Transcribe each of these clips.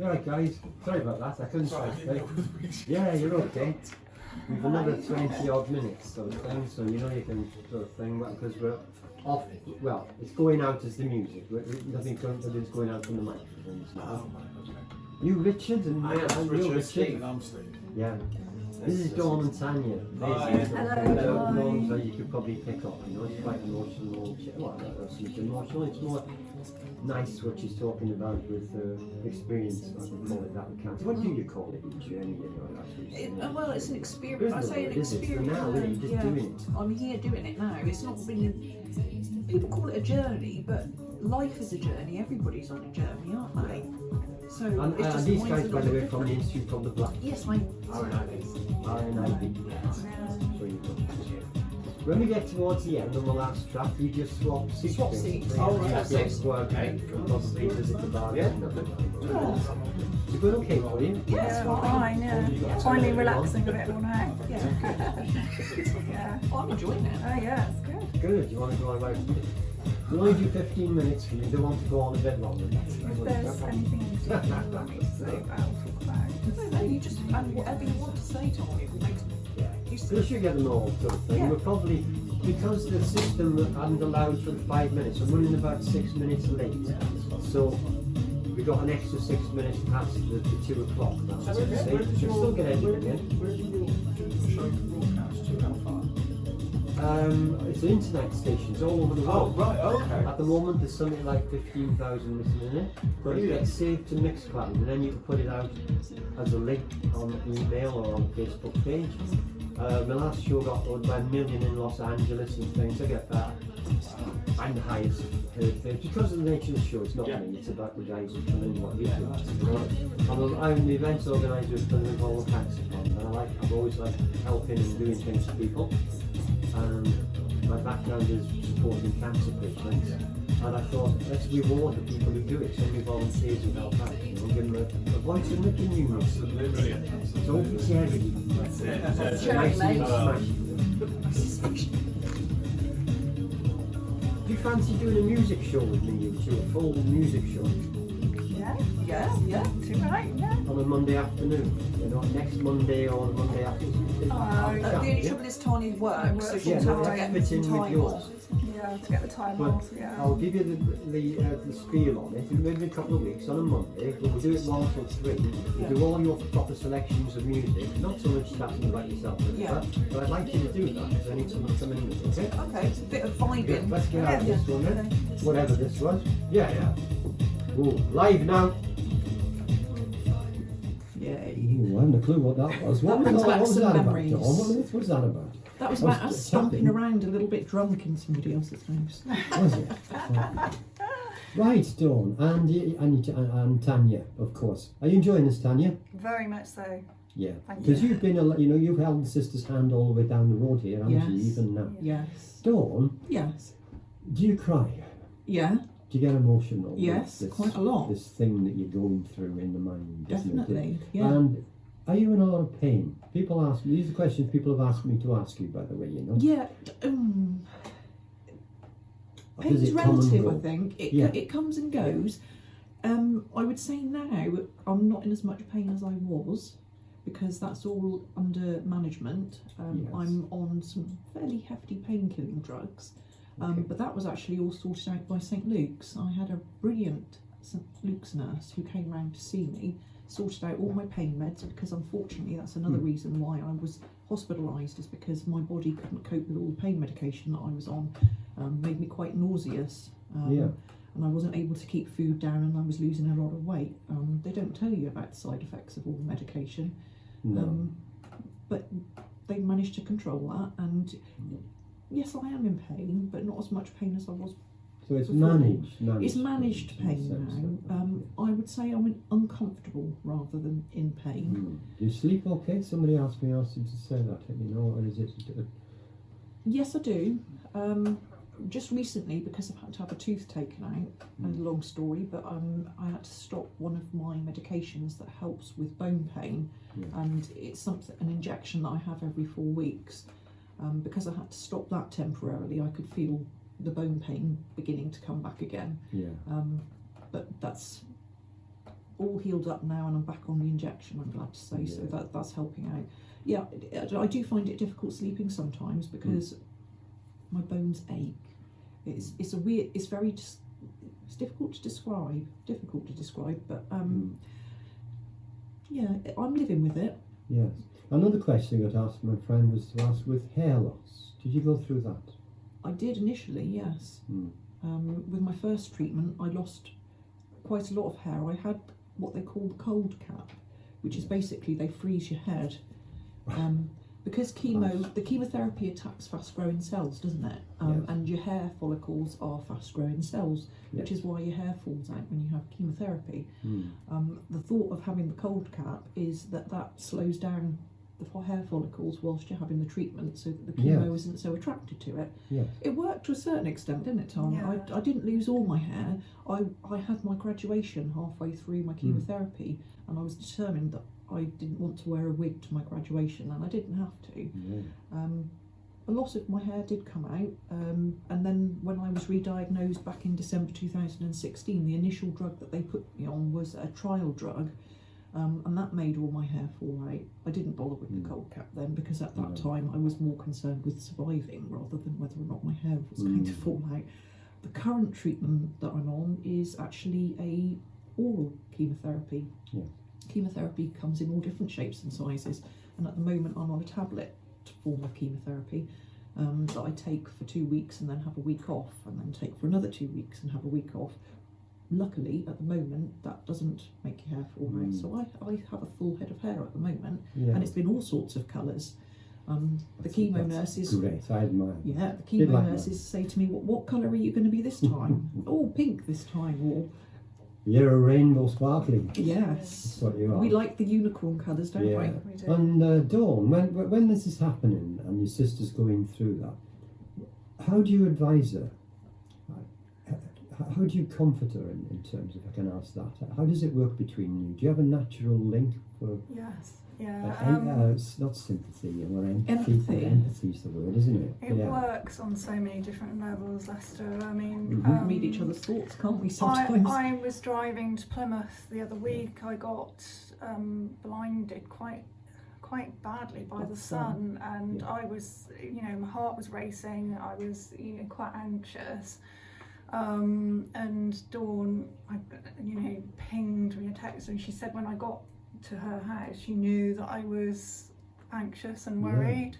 Alright guys, sorry about that, I couldn't say. Yeah, you're okay. We've another 20 odd minutes sort of thing, so you know you can sort of thing, because we're off, well, it's going out as the music, nothing's going out from the microphones now. Oh, right, okay. You Richard and you Richard. Steve, I'm Steve. Yeah. This is Dawn and Tanya. Hello. Names that you could probably pick up, you know, it's quite emotional. Well, not so much emotional, it's more nice what she's talking about with experience, I would call it that with cancer. What do you call it, journey, you know? Well, it's an experience. I say an experience. Now, really, you're just doing it. I'm here doing it now. It's not been. People call it a journey, but life is a journey. Everybody's on a journey, aren't they? So and it's just these guys, by the way, different. from the Institute of the Blind. Yes, RNIB. So you go. When we get towards the end on the last track, we just swap seats. Swap seats. Oh, right. Yes, go out and possibly visit the bar. Yeah. Is it good okay for you? Yes, Fine, yeah. Finally relaxing a bit all night. Yeah. Yeah. Oh, I'm enjoying it. Oh yeah, it's good. Good. You want to go on about? We only do 15 minutes for you. Don't want to go on a bit longer. If there's anything in particular you want me to say about, talk about. No, you just and whatever you want to say, Tommy. Yeah. We should get them all sort of thing. Yeah. We're probably, because the system hadn't allowed for 5 minutes, I'm running about 6 minutes late. So we got an extra 6 minutes past the 2 o'clock now. So where did you still get everything in. Where did you show broadcast to? How far? It's an internet station, it's all over the Oh, world. right, okay. At the moment there's something like 15,000 listening in it, but it gets saved to Mixcloud and then you can put it out as a link on email or on Facebook page. My last show got about 1 million in Los Angeles and things, I get that. I'm the highest heard thing. Because of the nature of the show, it's not me, it's about the guys who come in what we do. I'm the events organiser with Plymouth Hall Cancer Fund, and I've always liked helping and doing things for people. And my background is supporting cancer patients, and I thought let's reward the people who do it. So many volunteers who help out, you know, give them a voice in the community. So open charity. Charity, Nice. Do you fancy doing a music show with me, you two? A full music show Yeah. Tonight, yeah. on a Monday afternoon? You know, next Monday or the Monday after. The only trouble is Tony works, so she'll Yeah, have no, to get fit some in with time yours. off. Yeah, to get the time But off, yeah. I'll give you the spiel on it. Maybe a couple of weeks on a Monday. But we'll do it 1 till 3. We'll do all your proper selections of music. Not so much chatting about yourself, but I'd like you to do that because I need someone coming in with it. Okay? Okay, it's a bit of vibing. Yeah, let's get out of this one then. Okay. Whatever this was. Yeah. Ooh, live now. Yay. Ooh, I haven't a clue what that was. What That was brings back that some about, memories. Dawn? What was that about? That was I was about us stomping tapping. around a little bit drunk in somebody else's house. Was it? Oh. Right, Dawn, and Tanya, of course. Are you enjoying this, Tanya? Very much so. Yeah, Thank because you. you've been, you've held the sister's hand all the way down the road here, haven't you? Yes. Even now. Yes. Dawn, Yes. do you cry? Yeah. Do you get emotional? with Yes, this, quite a lot. This thing that you're going through in the mind, isn't it? Definitely. Yeah. And are you in a lot of pain? People ask me, these are questions people have asked me to ask you, by the way, you know? Yeah. Or does Pain's it come and relative, go? I think. Yeah. It comes and goes. I would say now I'm not in as much pain as I was because that's all under management. Yes. I'm on some fairly hefty pain-killing drugs, Okay. but that was actually all sorted out by St Luke's. I had a brilliant St Luke's nurse who came round to see me, sorted out all my pain meds because unfortunately that's another reason why I was hospitalised, is because my body couldn't cope with all the pain medication that I was on. Made me quite nauseous. And I wasn't able to keep food down and I was losing a lot of weight. They don't tell you about the side effects of all the medication. No. But they managed to control that, and yes, I am in pain, but not as much pain as I was. So it's before. managed. It's managed in a pain sense, now. I would say I'm uncomfortable rather than in pain. Do you sleep okay? Somebody asked me to say that, you know, or is it? Yes, I do. Just recently, because I've had to have a tooth taken out, a long story, but I had to stop one of my medications that helps with bone pain, and it's an injection that I have every 4 weeks. Because I had to stop that temporarily, I could feel the bone pain beginning to come back again. Yeah. But that's all healed up now, and I'm back on the injection. I'm glad to say, so that's helping out. Yeah, I do find it difficult sleeping sometimes because my bones ache. It's a weird. It's very. It's difficult to describe. But yeah, I'm living with it. Yes. Another question I got asked my friend was to ask with hair loss. Did you go through that? I did initially, yes. With my first treatment, I lost quite a lot of hair. I had what they call the cold cap, which is basically they freeze your head. Because the chemotherapy attacks fast-growing cells, doesn't it? And your hair follicles are fast-growing cells, which is why your hair falls out when you have chemotherapy. The thought of having the cold cap is that slows down the hair follicles whilst you're having the treatment, so that the chemo isn't so attracted to it. It worked to a certain extent, didn't it, Tom? Yeah. I didn't lose all my hair. I had my graduation halfway through my chemotherapy, and I was determined that I didn't want to wear a wig to my graduation, and I didn't have to. A lot of my hair did come out, and then when I was re-diagnosed back in December 2016, the initial drug that they put me on was a trial drug, and that made all my hair fall out. I didn't bother with the cold cap then, because at that time I was more concerned with surviving rather than whether or not my hair was going to fall out. The current treatment that I'm on is actually a oral chemotherapy. Chemotherapy comes in all different shapes and sizes, and at the moment I'm on a tablet form of chemotherapy that I take for 2 weeks and then have a week off, and then take for another 2 weeks and have a week off. Luckily, at the moment, that doesn't make your hair fall out, so I have a full head of hair at the moment, and it's been all sorts of colours. The chemo nurses, great, I admire. Yeah, the chemo nurses say to me, "What colour are you going to be this time?" "Oh, pink this time," or "You're a rainbow sparkling." Yes, that's what you are. We like the unicorn colours, don't we? We do. And Dawn, when this is happening and your sister's going through that, how do you advise her? How do you comfort her in terms of, if I can ask that? How does it work between you? Do you have a natural link for? Yes. Yeah. It's not sympathy, or empathy. Empathy. Empathy's the word, isn't it? It works on so many different levels, Lester. I mean, We can read each other's thoughts, can't we? Sometimes. I was driving to Plymouth the other week. I got blinded quite badly by the sun, and I was, my heart was racing. I was, quite anxious. And Dawn, pinged me a text, and she said when I got to her house, she knew that I was anxious and worried.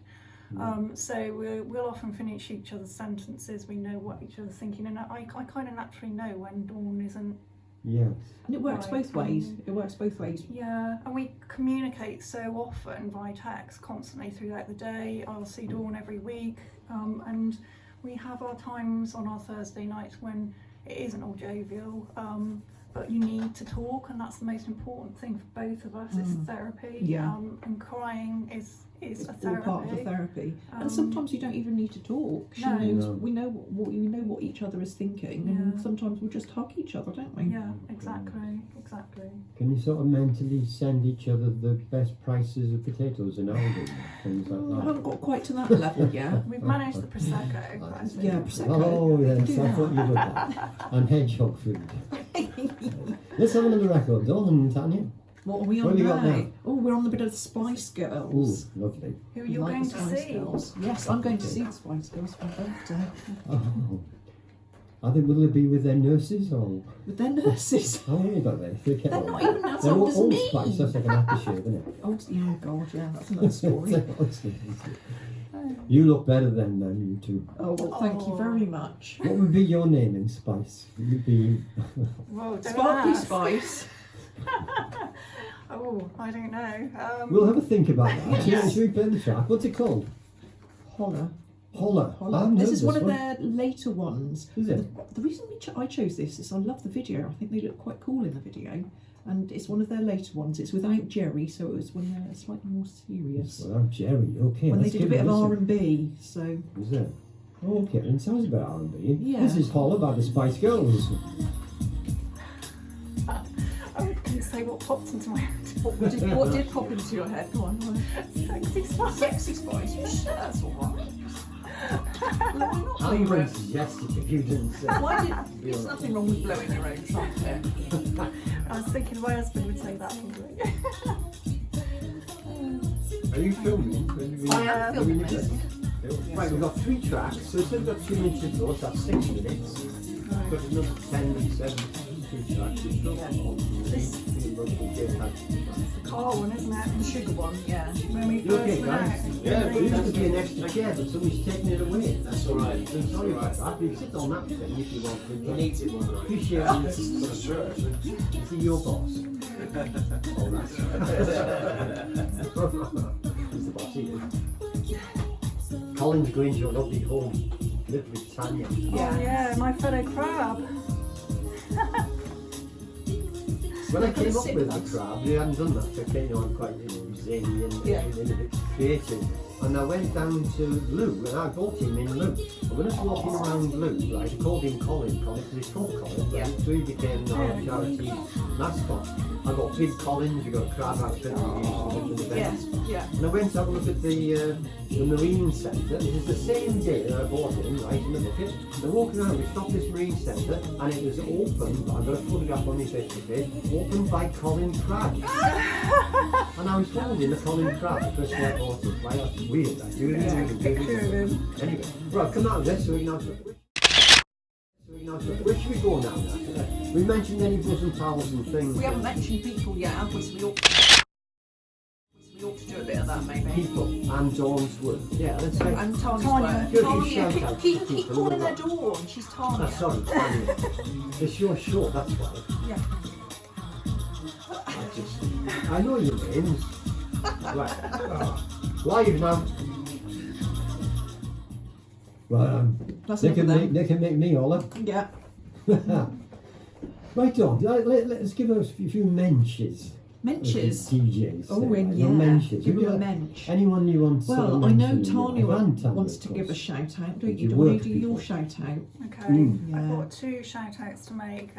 So we'll often finish each other's sentences. We know what each other's thinking, and I kind of naturally know when Dawn isn't. Yes. And it works both ways. It works both ways. Yeah, and we communicate so often via text constantly throughout the day. I'll see Dawn every week, and we have our times on our Thursday nights when it isn't all jovial, but you need to talk, and that's the most important thing for both of us. It's therapy. And crying is It's a all therapy. part of the therapy. And sometimes you don't even need to talk. No. We know what each other is thinking, and sometimes we'll just hug each other, don't we? Yeah, exactly. Can you sort of mentally send each other the best prices of potatoes in Aldi? Things like I that? haven't got quite to that level yet. We've managed the Prosecco. I think. Yeah, Prosecco. Oh yes, I thought you would that. And hedgehog food. Let's have another record, Dawn and Tanya. What are we What on have you got now? now? Oh, we're on the bit of the Spice Ooh, Girls. lovely. Who We you're like going the to Spice see? Girls. Yes, I'm going to see the Spice Girls for my birthday. Oh. Will they be with their nurses or? With their nurses. How old are they? They're not even as They're old as old me. Spice, that's like an aftershave, isn't it? Oh, God, yeah, that's another story. You look better than them, you two. Oh, well, thank you very much. What would be your name in Spice? Would you be Whoa, don't Sparkly ask. Spice. Oh, I don't know. We'll have a think about that. Yes. Should we play the track? What's it called? Holler. Holler. This is one of their later ones. Is it? The reason I chose this is I love the video. I think they look quite cool in the video. And it's one of their later ones. It's without Jerry, so it was when they're slightly more serious. Well, Jerry, okay. When they let's did a give bit it of listen. R&B, so... Is it? Oh, okay, and it sounds a bit R&B. Yeah. This is Holler by the Spice Girls. I couldn't say what popped into my head. What did pop into your head? Go on. Sexy Spice. Sexy Spice. That's all right. Why not I blow your wouldn't own? suggest it if you didn't say. Why did? There's nothing wrong with blowing your own trumpet. I was thinking my husband would say that probably. Are you filming? I am filming this. Right, we've got 3 tracks, so instead we've got 2 minutes of those, that's 6 minutes. We've got another 10, 7, 2 tracks. The car one, isn't it? The sugar one, yeah. When we You okay, first went guys? out. Yeah, It used to be an extra chair, but somebody's taken it away. That's all right. I'm sorry about that. You sit on that thing if you want to. He needs it one night. Appreciate it. That's true, actually. Is he your boss? Oh, that's He's the boss, he is. Colin's going to a lovely home. Live with Tanya. Oh yeah, my fellow crab. When I came up Sit with with us. the crab, we hadn't done that for Kenya. I'm quite zany and Yeah. a bit creative. And I went down to Lou, and I bought him in Lou. And when I was walking around Lou, right, I called him Colin, because he's called Colin, Yeah. right? So he became our charity mascot. I got big Collins, we got a crab outfit, we used for different events. Yeah. And I went to have a look at the Marine Centre. It was the same day that I bought him, right, in the bucket. And walking around, we stopped this Marine Centre, and it was opened, I've got a photograph on my Facebook page, opened by Colin Crab. And I was holding a Colin Crab the first day I bought it. Right, that's weird, that. You really Take a picture of him. Anyway, right, come out of this so we can have where should we go now? We mentioned any bosom towels and things. We haven't mentioned people yet, have we? So we ought to do a bit of that, maybe. People and Dawn's work. Yeah, let's say. And Tanya's Tanya. work. Give Tanya, you shout out keep to people. calling her Dawn. She's Oh, Tanya. sorry, Tanya. It's your show, that's why. Yeah. I know your names. Right. Live now. Well, That's they enough can of make them. they can make me holler. Yeah. Right on. Let's give us a few mentions. Menches. DJs. Oh, say, and right? yeah. No mentions. Give Have them a you got mensch. Anyone you want to sort Well, of I know mention in Tanya your life? And wants to of give a course. shout out, don't Did you? you Do you want work to do your people? shout out? Okay, Yeah. I've got 2 shout outs to make.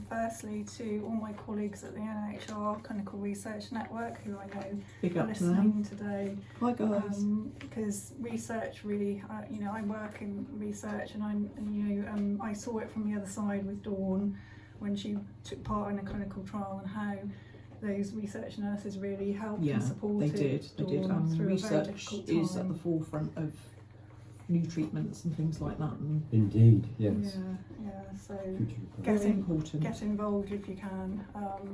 Firstly, to all my colleagues at the NHR Clinical Research Network, who I know Big are up to them. listening today. Hi guys. Because research really, you know, I work in research, and I saw it from the other side with Dawn when she took part in a clinical trial, and how those research nurses really helped Yeah, and supported they did. They did. Dawn through a very Research difficult is at time. the forefront of new treatments and things like that, and Indeed, yes. Yeah, so Future requirements. very get, important. get involved if you can.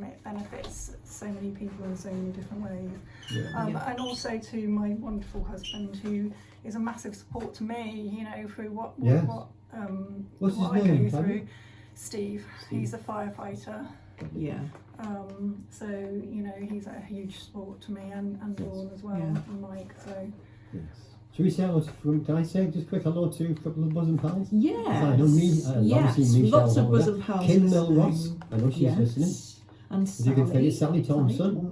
It benefits so many people in so many different ways. Yeah. Yeah. And also to my wonderful husband, who is a massive support to me, you know, through what Yes. What's what his I name, go Tanya? through. Steve, he's a firefighter. Yeah. So, you know, he's a huge support to me, and Dawn as well, Yeah. and Mike. So Yes. Should we say hello to, can I say just quick hello to a couple of bosom pals? Yes. I know Yes. obviously Michelle Lots of Howard, bosom pals. Kim listening. Milross, I know she's listening. Yes. And If you can Sally. forget Sally Thompson.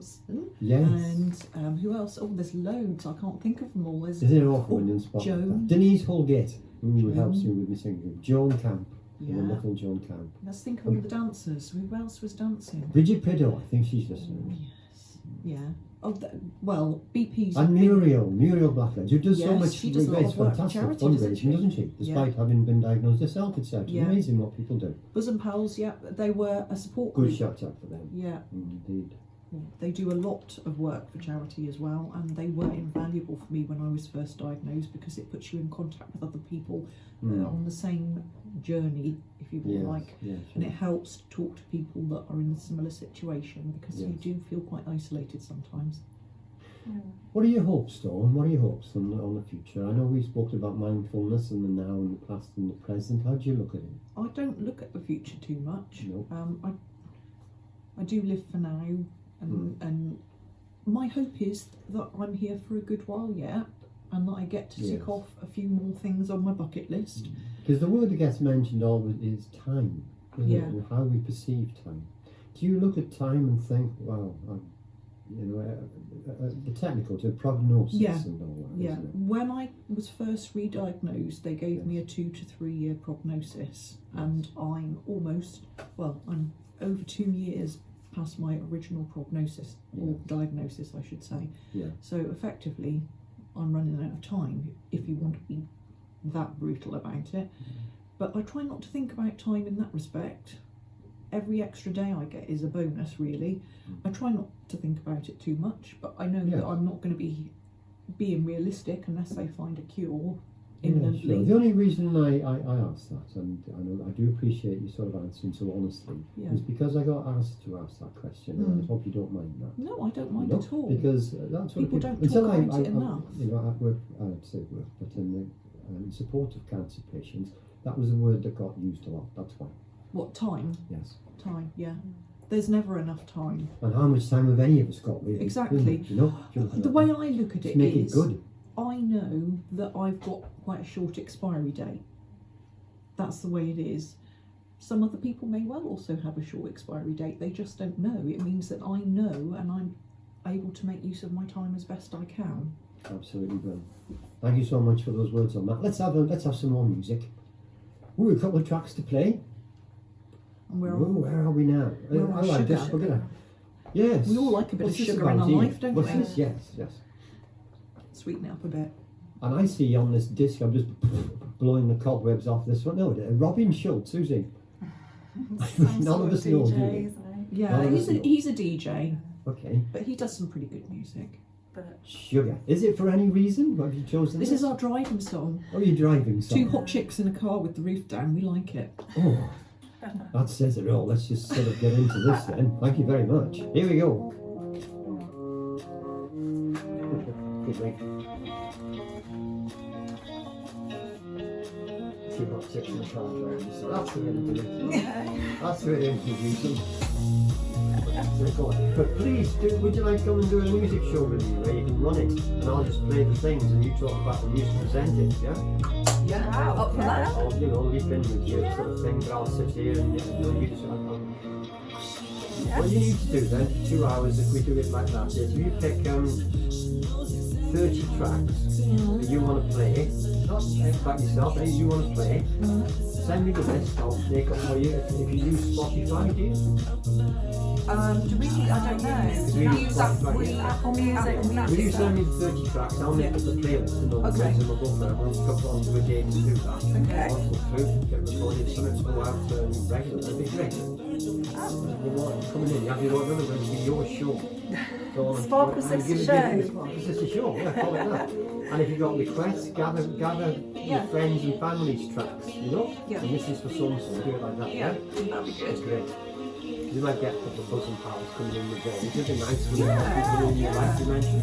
Yes. And who else? Oh, there's loads. I can't think of them all. There's Isn't it awful when you spot Joan. that? Denise Holgate, who Joan. helps me with my singing. Joan Camp, Yeah. wonderful Joan Camp. Let's think of all the dancers. Who else was dancing? Bridget Prideaux, I think she's Oh, listening. yes. Yeah. Oh, well, BP's. And Muriel Blackledge, who does so Yes, much she does a lot great of work for fantastic charity, doesn't fundraising, she? doesn't she? Despite having been diagnosed herself, etc. Yeah. Amazing what people do. Bosom Pals, yeah, they were a support Good group. shout out for them. Yeah, Indeed. they do a lot of work for charity as well, and they were invaluable for me when I was first diagnosed, because it puts you in contact with other people on the same journey, if you Yes, like, yes, and it helps to talk to people that are in a similar situation, because you Yes. do feel quite isolated sometimes. yeah. What are your hopes, Dawn? What are your hopes on the future? I know we spoke about mindfulness and the now and the past and the present. How do you look at it? I don't look at the future too much. No. I do live for now, and my hope is that I'm here for a good while yet, and that I get to Yes. tick off a few more things on my bucket list. Because the word that gets mentioned always is time, isn't Yeah. it? And how we perceive time. Do you look at time and think, well, the technical to prognosis Yeah. and all that, Yeah, isn't it? when I was first re-diagnosed, they gave me a 2 to 3 year prognosis, and I'm I'm over 2 years past my original prognosis, or Yes. diagnosis I should say. Yeah. So effectively, I'm running out of time if you want to be that brutal about it. But I try not to think about time in that respect. Every extra day I get is a bonus, really. I try not to think about it too much, but I know that I'm not going to be being realistic unless they find a cure imminently. Sure. The only reason I asked that, and I do appreciate you sort of answering so honestly, is because I got asked to ask that question, and I hope you don't mind that. No, I don't mind at all. Because that's what People don't talk about it enough. You know, at work, I'd say work, but in support of cancer patients, that was a word that got used a lot. That's why. What, time? Yes. Time, yeah. There's never enough time. And how much time have any of us got? Really? Exactly. You know, The way I look at it make is, it good. I know that I've got quite a short expiry date. That's the way it is. Some other people may well also have a short expiry date. They just don't know. It means that I know and I'm able to make use of my time as best I can. Absolutely brilliant. Thank you so much for those words on that. Let's have some more music. Ooh, a couple of tracks to play. And we're Ooh, where are we now? we're on I like this. sugar. We're gonna. Yes. We all like a bit What's of this sugar in about our here? life, don't What's we? this? Yes, yes. Sweeten it up a bit. And I see on this disc, I'm just blowing the cobwebs off this one. No, Robin Schultz, who's he? None of us know, do we? Yeah, None of us know. he's a DJ, Okay. but he does some pretty good music. Sugar. Is it for any reason? Why have you chosen This is our driving song. Oh, you're driving song. Two hot chicks in a car with the roof down. We like it. Oh, that says it all. Let's just sort of get into this then. Thank you very much. Here we go. Good night. Two hot chicks in a car driving. So that's the way to do it. That's the way to introduce them. But please, would you like to come and do a music show with me where you can run it and I'll just play the things and you talk about the music presented, yeah? Yeah, Wow, up for that. I'll, leap in with you sort of thing, but I'll sit here and you just what you need to do then for 2 hours if we do it like that is you pick 30 tracks that you want to play, not about yourself, any you want to play. Send me the list, I'll make up for you. If you use Spotify, do you? Do we? I don't know. Do we use Spotify? Apple Music. Will you send me the 30 tracks? I'll make up the playlist and all the things and we'll go for it. We'll go on to a day to do that. Okay. Once we're through, get recorded, some of it go out regular. That'd be great. You know, coming in, you have your own number, it's your show. So Sparkle Sister Show. Sparkle Sister Show, yeah, call it that. And if you've got requests, gather your friends and family's tracks, you know? Yeah. And this is for so-and-so, do it like that, yeah? That'd be That's good. great. You might get a couple of bosom pals coming in with them. It'd be nice when you have people in your life to mention.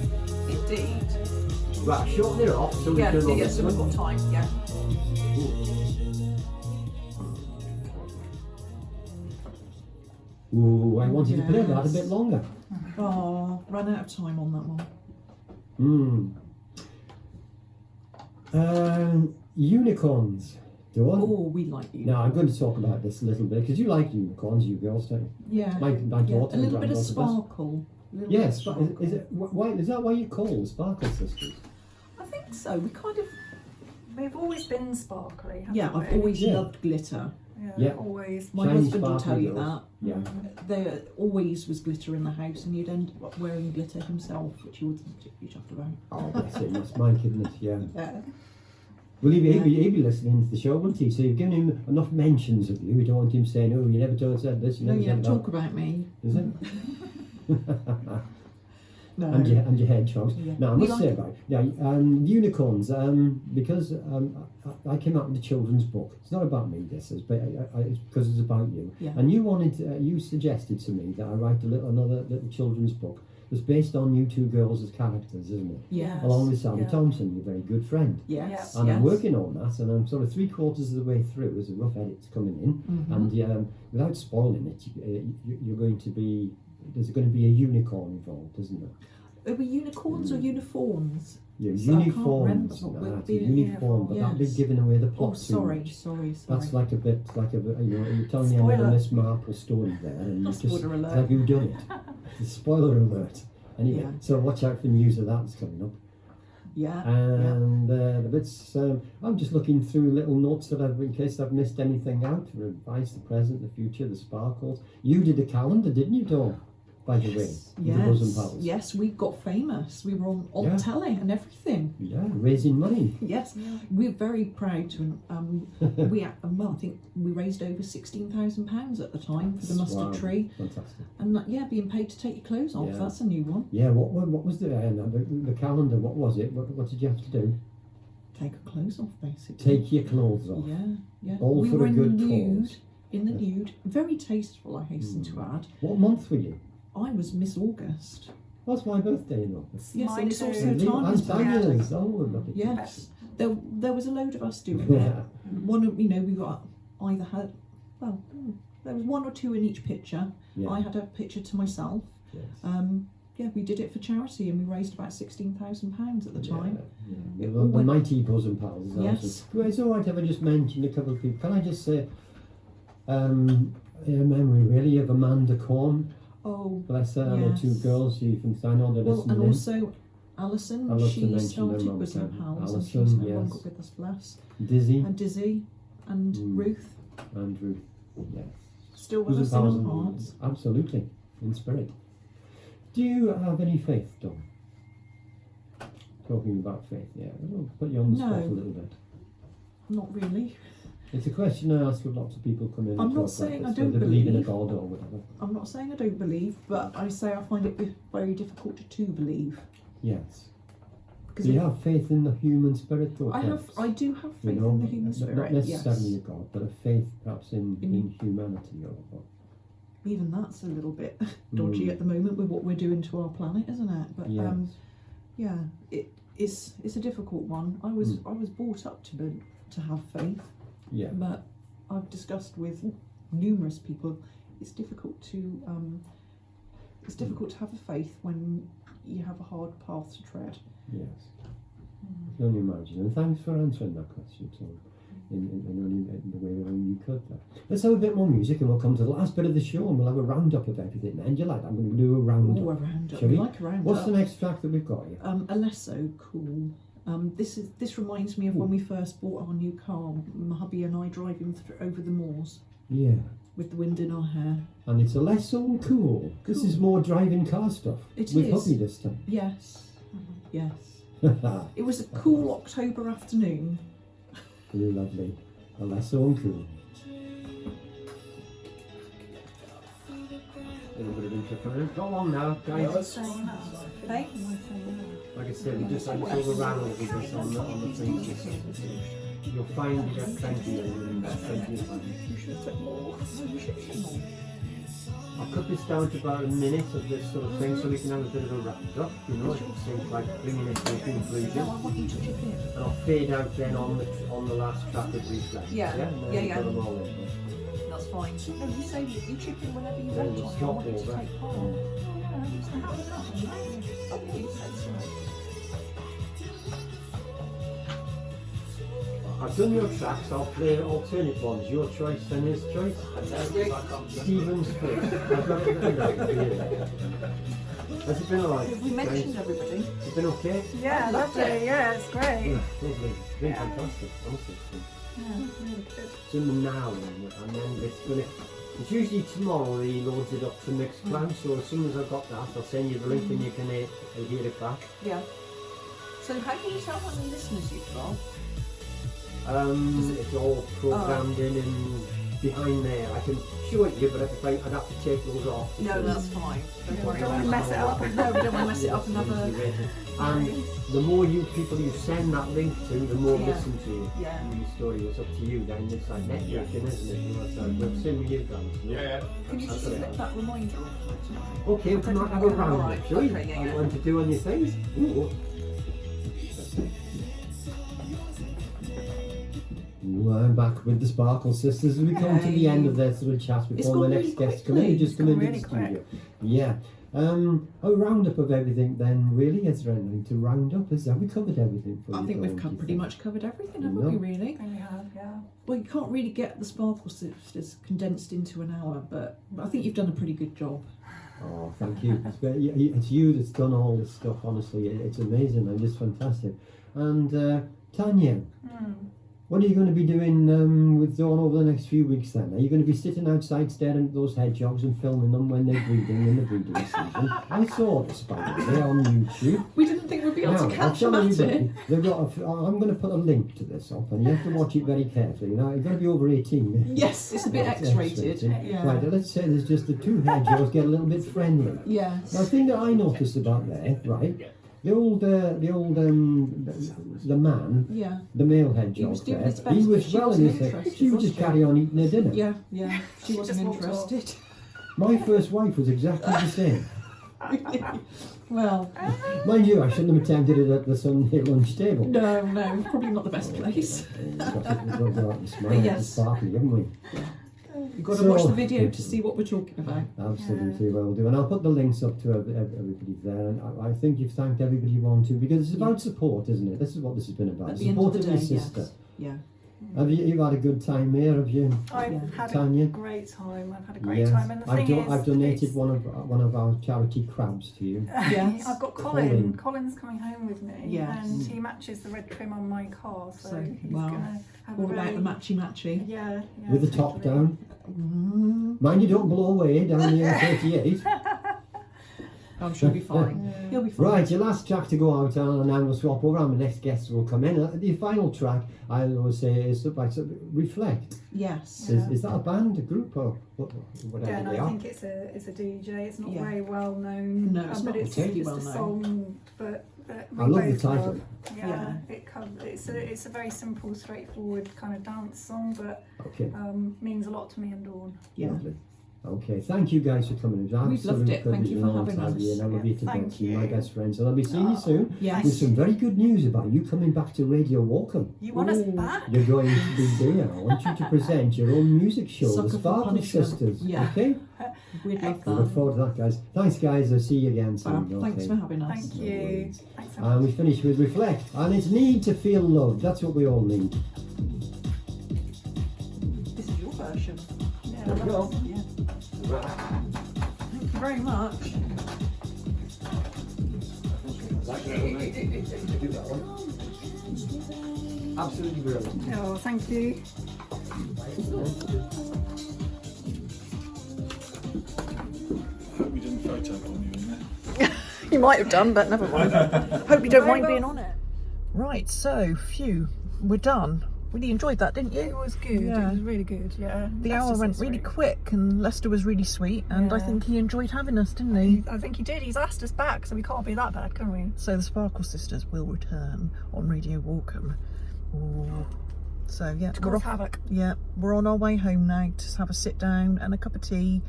Indeed. Right, shorten it off so we can So this we've one. got time, yeah. Ooh, I wanted to play that a bit longer. Oh, ran out of time on that one. Unicorns. Go on. Oh, we like you. Now I'm going to talk about this a little bit because you like unicorns, you girls, don't you? Yeah. My yeah. daughter A and little bit of granddaughter does. sparkle. Yes, but is it why is that why you call them Sparkle Sisters? I think so. We kind of. We've always been sparkly. haven't Yeah, I've we? always Yeah. loved glitter. Yeah. Always. My Shiny, husband will tell sparkly you girls. that. Yeah. There always was glitter in the house, and you'd end up wearing glitter himself, which he wasn't particularly chuffed about. Oh, that's it. That's Mike, isn't it? Yeah. Yeah. Well, he'd be listening to the show, wouldn't he? So you've given him enough mentions of you. You don't want him saying, "Oh, you never said this, you No, never you said never that." talk about me. Is it? No. and your hedgehogs. Yeah. Now I We must like say it. about unicorns. Because I came out with a children's book. It's not about me, this is, but it's because it's about you. Yeah. And you suggested to me that I write another little children's book that's based on you two girls as characters, isn't it? Yes. Along with Sally Yeah. Thompson, your very good friend. Yes. And yes. I'm working on that, and I'm sort of 3/4 of the way through. There's a rough edit's coming in, and without spoiling it, you're going to be. There's going to be a unicorn involved, isn't there? Are we unicorns or uniforms? Yeah, So I can't uniforms. remember what Nah, would it's be a a uniform, but that'd be yes. giving away the Oh, plot too sorry, much. sorry. That's like a bit, you're telling me Spoiler. another Miss Marple story there, and you just Spoiler it's alert. like who done it? The spoiler alert. Anyway, Yeah. so watch out for news of that's coming up. Yeah. And the bits, I'm just looking through little notes that in case I've missed anything out, for advice, the present, the future, the sparkles. You did a calendar, didn't you, Dawn? by the way, with the bosom pals. Yes, we got famous. We were on Yeah. telly and everything. Yeah, raising money. Yes, we're very proud to. Well, I think we raised over £16,000 at the time for the mustard Wow. tree, Fantastic. and being paid to take your clothes off. Yeah. That's a new one. Yeah, what was the calendar? What was it? What did you have to do? Take your clothes off, basically. Take your clothes off. Yeah. All we for were a in good the nude. cause. In the nude, very tasteful. I hasten to add. What month were you? I was Miss August. What's my birthday in August? Yes, Mine and it's too. also Really? Tanya's And birthday. Tanya's. Oh, look at Yes, there was a load of us doing it. Yeah. One of we got either had there was one or two in each picture. Yeah. I had a picture to myself. Yes. We did it for charity and we raised about £16,000 at the time. Yeah. It The all went- mighty bosom pals. Yes. Well, it's all right if I just mentioned a couple of people. Can I just say, in memory really of Amanda Corn, Oh, bless her, and the two Yes. girls I know they're well, listening and in. also Alison, I love to she mention started them all with the some time. pals and she's Alison, no yes. longer with us, bless. Dizzy And Dizzy and Ruth, and Ruth. Yes. still with Bosom us in pals our and- hearts. Absolutely, in spirit. Do you have any faith, Dawn? Talking about faith, yeah. I'll put you on the spot No. a little bit. Not really. It's a question I ask with lots of people coming in. I'm to not our saying practice, I don't whether they believe in a believe. God or whatever. I'm not saying I don't believe, but I say I find it very difficult to believe. Yes. Because Do you have faith in the human spirit, though? I do have faith You know, in the human not spirit. necessarily Yes. a God, but a faith perhaps in In- humanity or Even that's a little bit dodgy at the moment with what we're doing to our planet, isn't it? But Yes. it's a difficult one. I was brought up to have faith, Yeah. but I've discussed with numerous people. It's difficult to have a faith when you have a hard path to tread. Yes. I can only imagine. And thanks for answering that question, so in the way you could there. Let's have a bit more music and we'll come to the last bit of the show and we'll have a roundup of everything. And you like that? I'm going to do a roundup. Oh, a roundup. Shall we? Like a roundup. What's the next track that we've got here? Alesso, cool. This reminds me of when we first bought our new car. My hubby and I driving over the moors Yeah. with the wind in our hair. And it's a less so cool. This is more driving car stuff. It with is. hubby this time. Yes, yes. It was a cool October afternoon. Really lovely. A less so cool. A little bit of intro coming in. Go on now, guys. Hey? Like I said, we just had to go around with this on the things. You'll find you get plenty of time. You should have took more. You should have taken more. I'll cut this down to about a minute of this sort of thing so we can have a bit of a wrap up, you know, it seems like bringing it to a conclusion. No, I want you to chip in. And I'll fade out then on the last track of Reflex. Yeah, And then yeah, we've yeah. got them all in. That's fine. No, you say you chip in whenever you Then want. we'll I stop want you to over. take part. You said so. I've done your tracks, I'll play alternate ones. Your choice and his choice. Stephen's first. I've got it there. Has it been alright? Have we mentioned everybody? Has it been okay? Yeah, loved lovely. it. Yeah, it's great. Yeah, lovely. It's been fantastic, honestly. Yeah, really good. It's in the now and then it's usually tomorrow he loads it up to Mixcloud, so as soon as I've got that I'll send you the link and you can hear it back. Yeah. So how can you tell how many listeners you've got? It's all programmed in and behind there. I can show it to you, but I'd have to take those off. No, that's fine. Don't worry. Don't want to mess it up. No, we don't want to mess it up another. And the more people you send that link to, the more Yeah. listen to you. Yeah. And the story, it's up to you then. It's like networking, isn't it? You know, so we'll same with you guys. Yeah. Can you just slip that reminder off for tonight? Okay, we might have a round up, Alright, shall we? okay, yeah, You yeah. want to do on your things? Ooh. Ooh, I'm back with the Sparkle Sisters as we come to the end of their sort of chat It's before gone the really next guest come in. quickly. Just It's come gone into really the quick. studio. Yeah. A roundup of everything then, really. Is there anything to round up? Have we covered everything for you? I think we've Dawn, do you pretty much covered everything, haven't No. we, really? I think we have, yeah. Well, you can't really get the Sparkle Sisters condensed into an hour, but I think you've done a pretty good job. Oh, thank you. It's you that's done all this stuff, honestly. It's amazing and it's fantastic. And Tanya, What are you going to be doing with Dawn over the next few weeks then? Are you going to be sitting outside staring at those hedgehogs and filming them when they're breeding in the breeding season? I saw this, by the way, on YouTube. We didn't think we'd be able to Now, I'll catch them tell at everybody, it. they've got I'm going to put a link to this up, and you have to watch it very carefully. Now, you've got to be over 18. Yes, it's a bit It's X-rated. Yeah. Right, let's say there's just the two hedgehogs get a little bit friendly. Yes. Now, the thing that I noticed about there, right, the man, Yeah. the male He hedgehog was doing there, his best, he but was she well in wasn't his head. interested, She would was just she? carry on eating her dinner. Yeah, yeah. She She wasn't just walked interested. My first wife was exactly the same. Well, Mind you, I shouldn't have attempted it at the Sunday lunch table. no, probably not the best place. We've got to smile and Yes. sparkly, haven't we? You've got to So- watch the video to see what we're talking about. Absolutely will do, and I'll put the links up to everybody there. And I think you've thanked everybody you want to, because it's about support, isn't it? This is what this has been about. At the end of Support the of day, your sister. yes. Yeah. Have you've had a good time there? Have you? I've Yeah. had Tanya? a great time. I've had a great Yes. time, and the thing is, I've donated it's- one of our charity crabs to you. Yes. I've got Colin. Colin. Colin's coming home with me, Yes. and he matches the red trim on my car, so, So, he's wow. gonna have All a about very, the matchy. yeah, With the top totally. down. Mm, Mind you don't blow away down the M38. I'm sure he'll be fine. He'll be fine. Right, your last track to go out on, and then we'll swap over, and the next guests will come in. The final track, I always say, is Reflect. Yes. Yeah. Is that a band, a group, or whatever Yeah, and they I are? think it's a DJ. It's not Yeah. very well known. No, it's but not it's particularly just well a known. song. But we I love the both title. love- Yeah, it's a very simple, straightforward kind of dance song, but Okay, means a lot to me and Dawn. Yeah. lovely. Okay, thank you guys for coming. It was an We've loved absolute it. Thank privilege you and for honour to having have you, us. and I love you to Thank bits. You're my you. best friend, so I'll be seeing you soon. Yes. With some very good news about you coming back to Radio Walkham. You want us Ooh. back? You're going to be there. I want you to present your own music show, Sucker The for Sparkle Punishment. Sisters. Yeah. Okay? We'd love I look that. forward to that, guys. Thanks, guys. I'll see you again soon. Fab. Thanks okay? for having us. Thank No you. worries. Thanks so And much. we finish with Reflect. And it's need to feel loved. That's what we all need. This is your version. Yeah, There we go. Yeah. Thank you very much. Absolutely brilliant. Oh, thank you. Hope we didn't photo bomb you in there. You might have done, but never mind. Hope you don't mind being on it. Right, so, phew, we're done. Really enjoyed that, didn't you? It was good. Yeah. It was really good. Yeah. The That's hour just went so really sweet. quick, and Lester was really sweet, and I Yeah. think he enjoyed having us, didn't he? I think he did. He's asked us back, so we can't be that bad, can we? So the Sparkle Sisters will return on Radio Walkham. Ooh. So yeah, To we're cause off. havoc. Yeah, we're on our way home now to just have a sit down and a cup of tea,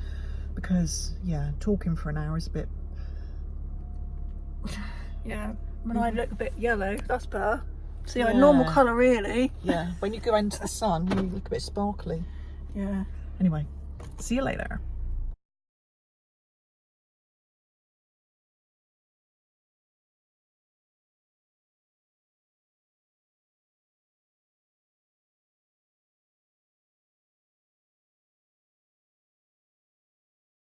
because yeah, talking for an hour is a bit. Yeah. When I look a bit yellow, that's better. See, Yeah. a normal colour, really. Yeah, when you go into the sun, you look a bit sparkly. Yeah. Anyway, see you later.